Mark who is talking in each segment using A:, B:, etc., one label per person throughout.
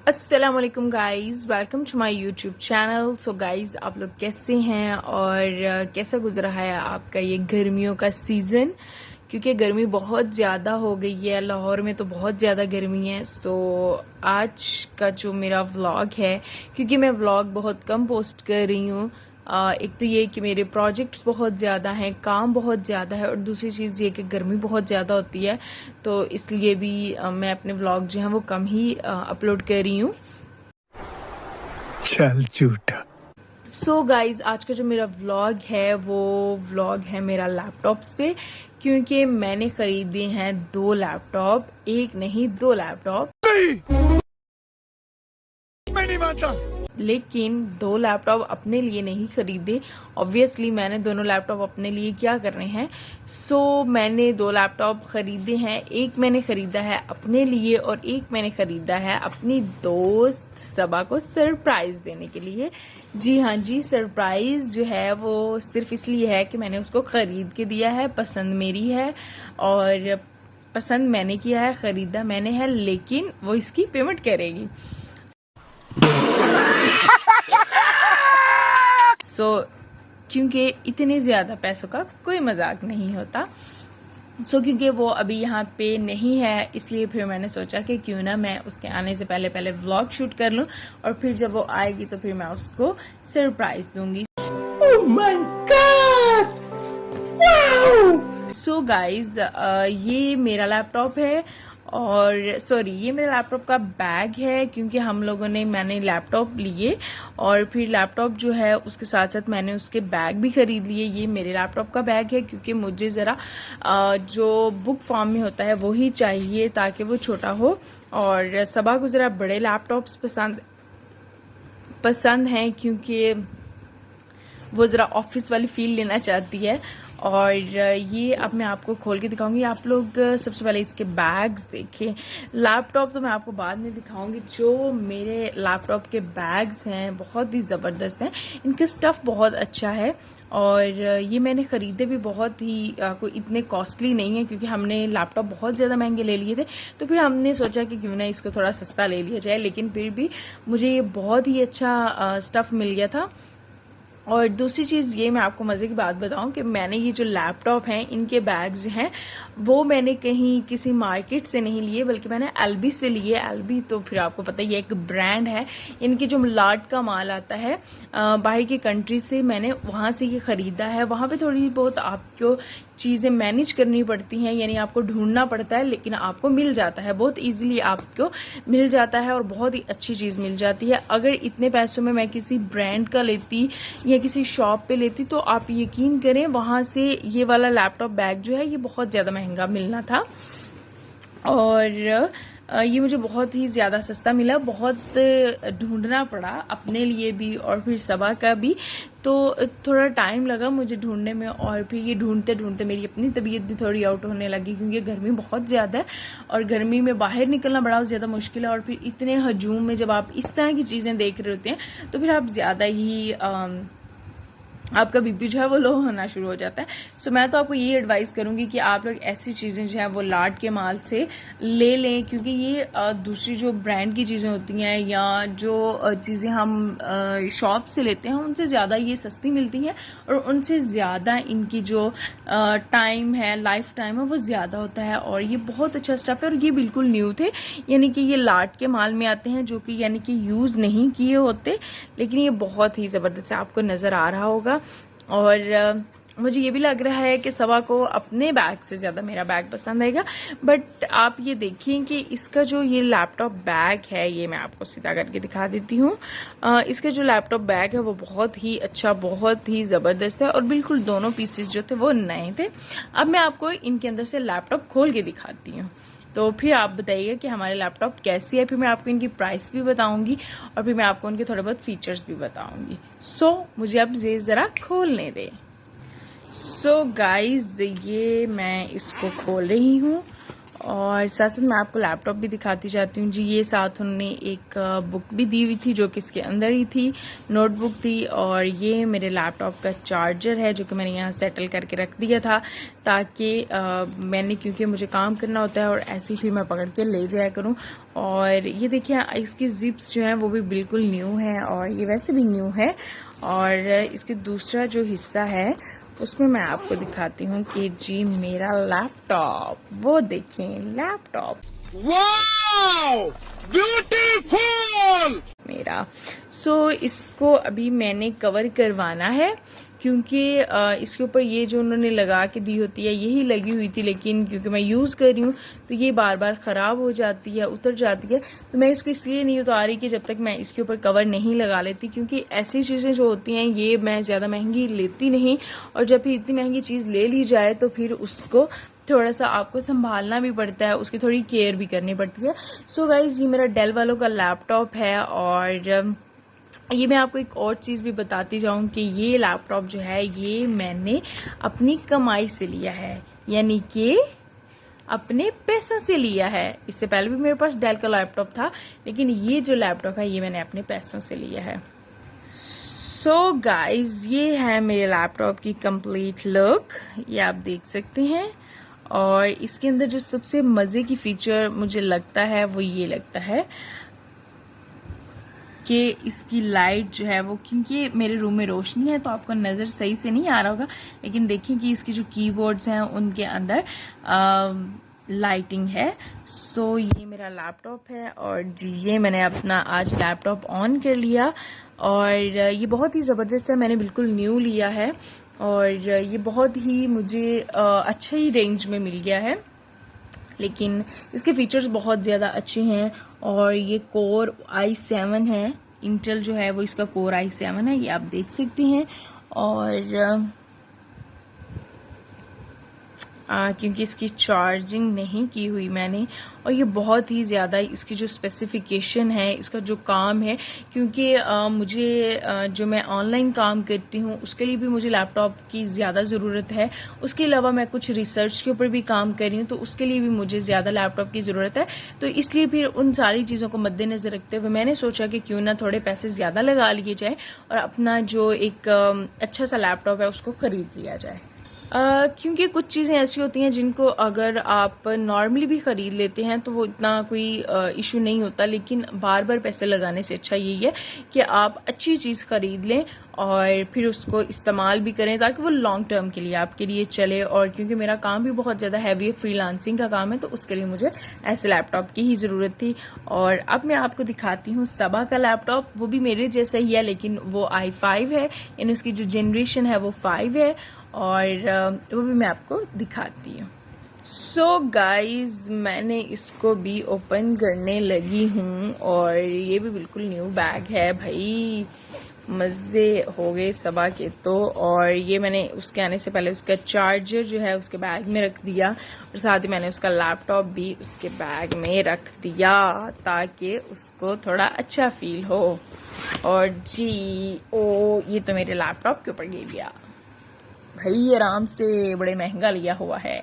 A: अस्सलामुअलैकुम guys, welcome to my YouTube channel. So guys, आप लोग कैसे हैं और कैसा गुजरा है आपका ये गर्मियों का सीज़न? क्योंकि गर्मी बहुत ज़्यादा हो गई है, लाहौर में तो बहुत ज़्यादा गर्मी है। सो आज का जो मेरा व्लॉग है, क्योंकि मैं व्लॉग बहुत कम पोस्ट कर रही हूँ, एक तो ये कि मेरे प्रोजेक्ट्स बहुत ज़्यादा हैं, काम बहुत ज़्यादा है, और दूसरी चीज़ ये कि गर्मी बहुत ज़्यादा होती है, तो इसलिए भी मैं अपने व्लॉग जो हैं वो कम ही अपलोड कर रही हूँ।
B: चल झूठा।
A: सो गाइज, आज का जो मेरा व्लॉग है वो व्लॉग है मेरा लैपटॉप्स पे, क्योंकि मैंने खरीदे हैं 2 लैपटॉप, एक नहीं 2 लैपटॉप।
B: मैं नहीं मानता।
A: लेकिन 2 लैपटॉप अपने लिए नहीं खरीदे। ऑब्वियसली मैंने दोनों लैपटॉप अपने लिए क्या करने हैं। सो मैंने 2 लैपटॉप खरीदे हैं। एक मैंने खरीदा है अपने लिए और एक मैंने खरीदा है अपनी दोस्त सबा को सरप्राइज देने के लिए। जी हाँ जी, सरप्राइज जो है वो सिर्फ इसलिए है कि मैंने उसको खरीद के दिया है, पसंद मेरी है और पसंद मैंने किया है, खरीदा मैंने है, लेकिन वो इसकी पेमेंट करेगी। क्योंकि इतने ज़्यादा पैसों का कोई मजाक नहीं होता। क्योंकि वो अभी यहाँ पे नहीं है, इसलिए फिर मैंने सोचा कि क्यों ना मैं उसके आने से पहले पहले व्लॉग शूट कर लूँ, और फिर जब वो आएगी तो फिर मैं उसको सरप्राइज दूंगी।
B: Oh my God, wow!
A: So guys, ये मेरा लैपटॉप है, और सॉरी, ये मेरे लैपटॉप का बैग है, क्योंकि हम लोगों ने मैंने लैपटॉप लिए और फिर लैपटॉप जो है उसके साथ साथ मैंने उसके बैग भी खरीद लिए। ये मेरे लैपटॉप का बैग है, क्योंकि मुझे ज़रा जो बुक फॉर्म में होता है वो ही चाहिए ताकि वो छोटा हो, और सबा को ज़रा बड़े लैपटॉप्स पसंद हैं, क्योंकि वो ज़रा ऑफिस वाली फील लेना चाहती है। और ये अब मैं आपको खोल के दिखाऊंगी। आप लोग सबसे पहले इसके बैग्स देखें। लैपटॉप तो मैं आपको बाद में दिखाऊंगी। जो मेरे लैपटॉप के बैग्स हैं बहुत ही ज़बरदस्त हैं, इनका स्टफ़ बहुत अच्छा है, और ये मैंने ख़रीदे भी बहुत ही कोई इतने कॉस्टली नहीं है, क्योंकि हमने लैपटॉप बहुत ज़्यादा महंगे ले लिए थे, तो फिर हमने सोचा कि क्यों ना इसको थोड़ा सस्ता ले लिया जाए। लेकिन फिर भी मुझे ये बहुत ही अच्छा स्टफ़ मिल गया था। और दूसरी चीज़ ये मैं आपको मज़े की बात बताऊं कि मैंने ये जो लैपटॉप हैं इनके बैग्स जो हैं वो मैंने कहीं किसी मार्केट से नहीं लिए, बल्कि मैंने एलबी से लिए। एलबी तो फिर आपको पता ही है, एक ब्रांड है। इनकी जो लाट का माल आता है बाहर की कंट्री से, मैंने वहाँ से ये ख़रीदा है। वहाँ पे थोड़ी बहुत आपको चीज़ें मैनेज करनी पड़ती हैं, यानी आपको ढूंढना पड़ता है, लेकिन आपको मिल जाता है, बहुत इजीली आपको मिल जाता है और बहुत ही अच्छी चीज़ मिल जाती है। अगर इतने पैसों में मैं किसी ब्रांड का लेती या किसी शॉप पे लेती तो आप यकीन करें वहाँ से ये वाला लैपटॉप बैग जो है ये बहुत ज़्यादा महंगा मिलना था, और ये मुझे बहुत ही ज़्यादा सस्ता मिला। बहुत ढूंढना पड़ा अपने लिए भी और फिर सबा का भी, तो थोड़ा टाइम लगा मुझे ढूंढने में, और फिर ये ढूंढते ढूंढते मेरी अपनी तबीयत भी थोड़ी आउट होने लगी, क्योंकि गर्मी बहुत ज़्यादा है और गर्मी में बाहर निकलना बड़ा ज़्यादा मुश्किल है। और फिर इतने हजूम में जब आप इस तरह की चीज़ें देख रहे होते हैं तो फिर आप ज़्यादा ही आपका बीपी जो है वो लो होना शुरू हो जाता है। सो मैं तो आपको ये एडवाइस करूंगी कि आप लोग ऐसी चीज़ें जो है वो लाट के माल से ले लें, क्योंकि ये दूसरी जो ब्रांड की चीज़ें होती हैं या जो चीज़ें हम शॉप से लेते हैं उनसे ज़्यादा ये सस्ती मिलती हैं, और उनसे ज़्यादा इनकी जो टाइम है, लाइफ टाइम है, वो ज़्यादा होता है। और ये बहुत अच्छा स्टफ़ है, और ये बिल्कुल न्यू थे, यानी कि ये लाट के माल में आते हैं, जो कि यानी कि यूज़ नहीं किए होते, लेकिन ये बहुत ही ज़बरदस्त है, आपको नज़र आ रहा होगा। और मुझे ये भी लग रहा है कि सबा को अपने बैग से ज़्यादा मेरा बैग पसंद आएगा। बट आप ये देखिए कि इसका जो ये लैपटॉप बैग है, ये मैं आपको सीधा करके दिखा देती हूँ। इसका जो लैपटॉप बैग है वो बहुत ही अच्छा, बहुत ही ज़बरदस्त है, और बिल्कुल दोनों पीसेस जो थे वो नए थे। अब मैं आपको इनके अंदर से लैपटॉप खोल के दिखाती हूँ, तो फिर आप बताइएगा कि हमारे लैपटॉप कैसी है। फिर मैं आपको इनकी प्राइस भी बताऊंगी, और फिर मैं आपको उनके थोड़े बहुत फीचर्स भी बताऊंगी। मुझे अब ये ज़रा खोलने दें। गाइज, ये मैं इसको खोल रही हूँ, और साथ साथ मैं आपको लैपटॉप भी दिखाती जाती हूँ जी। ये साथ उन्होंने एक बुक भी दी हुई थी जो कि इसके अंदर ही थी, नोटबुक थी। और ये मेरे लैपटॉप का चार्जर है जो कि मैंने यहाँ सेटल करके रख दिया था ताकि क्योंकि मुझे काम करना होता है और ऐसे ही फिर मैं पकड़ के ले जाया करूँ। और ये देखिए इसकी जिप्स जो हैं वो भी बिल्कुल न्यू है और ये वैसे भी न्यू है। और इसके दूसरा जो हिस्सा है उसमें मैं आपको दिखाती हूँ कि जी मेरा लैपटॉप, वो देखें लैपटॉप
B: वाओ ब्यूटीफुल
A: मेरा। सो इसको अभी मैंने कवर करवाना है क्योंकि इसके ऊपर ये जो उन्होंने लगा के दी होती है यही लगी हुई थी, लेकिन क्योंकि मैं यूज़ कर रही हूँ तो ये बार बार ख़राब हो जाती है, उतर जाती है। तो मैं इसको इसलिए नहीं उतार रही कि जब तक मैं इसके ऊपर कवर नहीं लगा लेती, क्योंकि ऐसी चीज़ें जो होती हैं ये मैं ज़्यादा महंगी लेती नहीं, और जब भी इतनी महंगी चीज़ ले ली जाए तो फिर उसको थोड़ा सा आपको संभालना भी पड़ता है, उसकी थोड़ी केयर भी करनी पड़ती है। सो गाइज ये मेरा डेल वालों का लैपटॉप है। और ये मैं आपको एक और चीज़ भी बताती जाऊँ कि ये लैपटॉप जो है ये मैंने अपनी कमाई से लिया है, यानी कि अपने पैसों से लिया है। इससे पहले भी मेरे पास डेल का लैपटॉप था, लेकिन ये जो लैपटॉप है ये मैंने अपने पैसों से लिया है। सो गाइज ये है मेरे लैपटॉप की कंप्लीट लुक, ये आप देख सकते हैं। और इसके अंदर जो सबसे मज़े की फीचर मुझे लगता है वो ये लगता है कि इसकी लाइट जो है वो, क्योंकि मेरे रूम में रोशनी है तो आपको नज़र सही से नहीं आ रहा होगा, लेकिन देखिए कि इसकी जो कीबोर्ड्स हैं उनके अंदर लाइटिंग है। सो ये मेरा लैपटॉप है और जी ये मैंने अपना आज लैपटॉप ऑन कर लिया। और ये बहुत ही ज़बरदस्त है, मैंने बिल्कुल न्यू लिया है और ये बहुत ही मुझे अच्छे ही रेंज में मिल गया है, लेकिन इसके फीचर्स बहुत ज़्यादा अच्छे हैं। और ये कोर i7 है, इंटेल जो है वो इसका कोर i7 है, ये आप देख सकते हैं। और क्योंकि इसकी चार्जिंग नहीं की हुई मैंने, और ये बहुत ही ज़्यादा इसकी जो स्पेसिफिकेशन है, इसका जो काम है, क्योंकि मुझे जो मैं ऑनलाइन काम करती हूँ उसके लिए भी मुझे लैपटॉप की ज़्यादा ज़रूरत है। उसके अलावा मैं कुछ रिसर्च के ऊपर भी काम कर रही हूँ तो उसके लिए भी मुझे ज़्यादा लैपटॉप की ज़रूरत है। तो इसलिए फिर उन सारी चीज़ों को मद्देनज़र रखते हुए मैंने सोचा कि क्यों ना थोड़े पैसे ज़्यादा लगा लिए जाए और अपना जो एक अच्छा सा लैपटॉप है उसको ख़रीद लिया जाए। क्योंकि कुछ चीज़ें ऐसी होती हैं जिनको अगर आप नॉर्मली भी ख़रीद लेते हैं तो वो इतना कोई इशू नहीं होता, लेकिन बार बार पैसे लगाने से अच्छा यही है कि आप अच्छी चीज़ ख़रीद लें और फिर उसको इस्तेमाल भी करें ताकि वो लॉन्ग टर्म के लिए आपके लिए चले। और क्योंकि मेरा काम भी बहुत ज़्यादा हैवी है, फ्रीलांसिंग का काम है, तो उसके लिए मुझे ऐसे लैपटॉप की ही ज़रूरत थी। और अब मैं आपको दिखाती हूँ सबा का लैपटॉप, वो भी मेरे जैसा ही है लेकिन वो i5 है, यानी उसकी जो जनरेशन है वो 5 है, और वो भी मैं आपको दिखाती हूँ। सो गाइज मैंने इसको भी ओपन करने लगी हूँ और ये भी बिल्कुल न्यू बैग है भाई, मज़े हो गए सबा के तो। और ये मैंने उसके आने से पहले उसका चार्जर जो है उसके बैग में रख दिया और साथ ही मैंने उसका लैपटॉप भी उसके बैग में रख दिया ताकि उसको थोड़ा अच्छा फील हो। और जी ये तो मेरे लैपटॉप के ऊपर गिर गया भाई, आराम से, बड़े महंगा लिया हुआ है।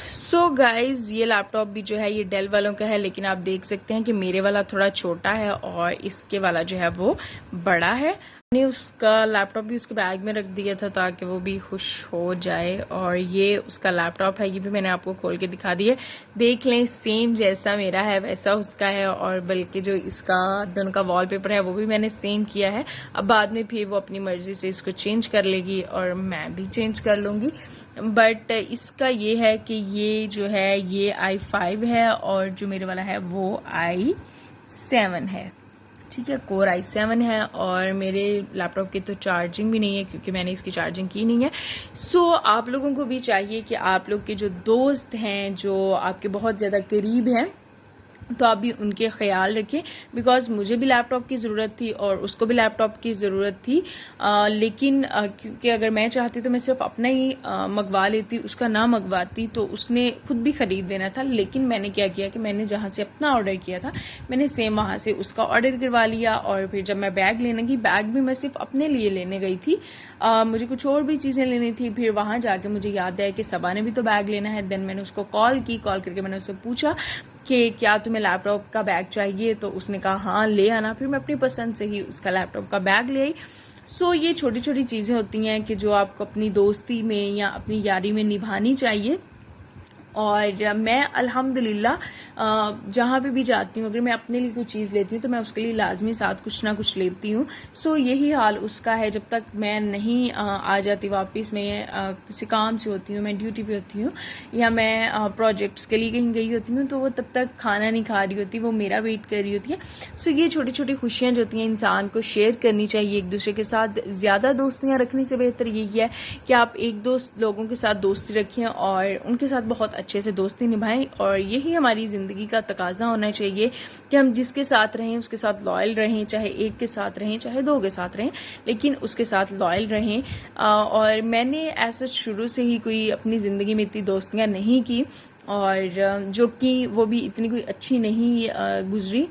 A: सो गाइज ये लैपटॉप भी जो है ये डेल वालों का है, लेकिन आप देख सकते हैं कि मेरे वाला थोड़ा छोटा है और इसके वाला जो है वो बड़ा है। मैंने उसका लैपटॉप भी उसके बैग में रख दिया था ताकि वो भी खुश हो जाए। और ये उसका लैपटॉप है, ये भी मैंने आपको खोल के दिखा दिया, देख लें, सेम जैसा मेरा है वैसा उसका है। और बल्कि जो इसका दोनों का वॉलपेपर है वो भी मैंने सेम किया है। अब बाद में फिर वो अपनी मर्जी से इसको चेंज कर लेगी और मैं भी चेंज कर लूँगी। बट इसका ये है कि ये जो है ये i5 है और जो मेरे वाला है वो i7 है, ठीक है, कोर i7 है। और मेरे लैपटॉप की तो चार्जिंग भी नहीं है क्योंकि मैंने इसकी चार्जिंग की नहीं है। सो आप लोगों को भी चाहिए कि आप लोग के जो दोस्त हैं, जो आपके बहुत ज़्यादा करीब हैं, तो आप भी उनके ख्याल रखें, बिकॉज मुझे भी लैपटॉप की ज़रूरत थी और उसको भी लैपटॉप की ज़रूरत थी। लेकिन क्योंकि अगर मैं चाहती तो मैं सिर्फ अपना ही मंगवा लेती, उसका ना मंगवाती, तो उसने खुद भी ख़रीद देना था। लेकिन मैंने क्या किया कि मैंने जहाँ से अपना ऑर्डर किया था मैंने सेम वहाँ से उसका ऑर्डर करवा लिया। और फिर जब मैं बैग लेने गई, बैग भी मैं सिर्फ अपने लिए लेने गई थी, मुझे कुछ और भी चीज़ें लेनी थी। फिर वहाँ जाके मुझे याद आया कि सबा ने भी तो बैग लेना है। देन मैंने उसको कॉल करके मैंने उससे पूछा कि क्या तुम्हें लैपटॉप का बैग चाहिए, तो उसने कहा हाँ ले आना। फिर मैं अपनी पसंद से ही उसका लैपटॉप का बैग ले आई। सो ये छोटी छोटी चीज़ें होती हैं कि जो आपको अपनी दोस्ती में या अपनी यारी में निभानी चाहिए। और मैं अल्हम्दुलिल्लाह जहाँ पे भी जाती हूँ, अगर मैं अपने लिए कोई चीज़ लेती हूँ तो मैं उसके लिए लाजमी साथ कुछ ना कुछ लेती हूँ। सो यही हाल उसका है। जब तक मैं नहीं आ जाती वापस, मैं किसी काम से होती हूँ, मैं ड्यूटी पे होती हूँ या मैं प्रोजेक्ट्स के लिए कहीं गई होती हूँ, तो वो तब तक खाना नहीं खा रही होती, वो मेरा वेट कर रही होती है। सो ये छोटी छोटी खुशियाँ जो होती हैं इंसान को शेयर करनी चाहिए एक दूसरे के साथ। ज़्यादा दोस्तियाँ रखने से बेहतर यही है कि आप एक दो लोगों के साथ दोस्ती रखें और उनके साथ बहुत अच्छे से दोस्ती निभाएं। और यही हमारी ज़िंदगी का तकाजा होना चाहिए कि हम जिसके साथ रहें उसके साथ लॉयल रहें, चाहे एक के साथ रहें चाहे दो के साथ रहें, लेकिन उसके साथ लॉयल रहें। और मैंने ऐसा शुरू से ही कोई अपनी ज़िंदगी में इतनी दोस्तियाँ नहीं की, और जो कि वो भी इतनी कोई अच्छी नहीं गुजरी।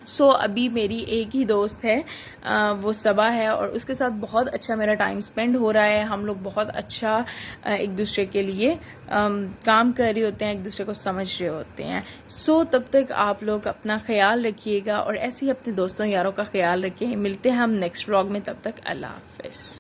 A: सो अभी मेरी एक ही दोस्त है, वो सबा है, और उसके साथ बहुत अच्छा मेरा टाइम स्पेंड हो रहा है। हम लोग बहुत अच्छा एक दूसरे के लिए काम कर रहे होते हैं, एक दूसरे को समझ रहे होते हैं। सो तब तक आप लोग अपना ख्याल रखिएगा और ऐसे ही अपने दोस्तों यारों का ख्याल रखें। मिलते हैं हम नेक्स्ट व्लॉग में, तब तक अल्लाह हाफ़िज़।